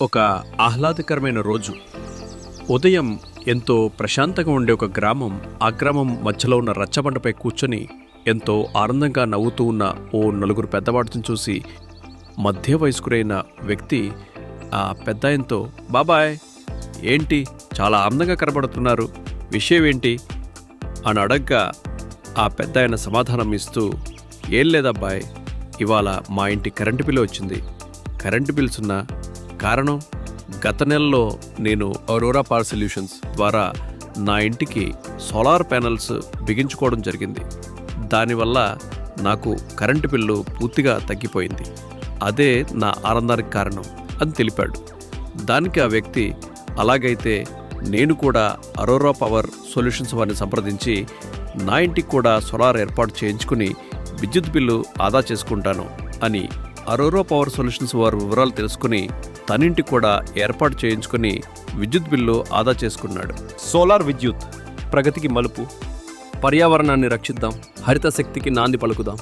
ఒక ఆహ్లాదకరమైన రోజు. ఉదయం ఎంతో ప్రశాంతంగా ఉండే ఒక గ్రామం, ఆ గ్రామం మధ్యలో ఉన్న రచ్చబండపై కూర్చొని ఎంతో ఆనందంగా నవ్వుతూ ఉన్న ఓ నలుగురు పెద్దవాడిని చూసి మధ్య వయస్కుడైన వ్యక్తి ఆ పెద్దాయనతో, బాబాయ్ ఏంటి చాలా ఆనందంగా కనబడుతున్నారు, విషయం ఏంటి అని అడగ్గా ఆ పెద్దాయన సమాధానం ఇస్తూ, ఏం లేదబ్బాయ్, ఇవాళ మా ఇంటి కరెంటు బిల్లు వచ్చింది. కరెంటు బిల్స్ ఉన్న కారణం, గత నెలలో నేను అరోరా పవర్ సొల్యూషన్స్ ద్వారా నా ఇంటికి సోలార్ ప్యానెల్స్ బిగించుకోవడం జరిగింది. దానివల్ల నాకు కరెంటు బిల్లు పూర్తిగా తగ్గిపోయింది. అదే నా ఆనందానికి కారణం అని తెలిపాడు. దానికి ఆ వ్యక్తి, అలాగైతే నేను కూడా అరోరా పవర్ సొల్యూషన్స్ వారిని సంప్రదించి నా ఇంటికి కూడా సోలార్ ఏర్పాటు చేయించుకుని విద్యుత్ బిల్లు ఆదా చేసుకుంటాను అని అరోరా పవర్ సొల్యూషన్స్ వారి వివరాలు తెలుసుకుని తనింటి కూడా ఏర్పాటు చేయించుకుని విద్యుత్ బిల్లు ఆదా చేసుకున్నాడు. సోలార్ విద్యుత్ ప్రగతికి మలుపు. పర్యావరణాన్ని రక్షిద్దాం, హరిత శక్తికి నాంది పలుకుదాం.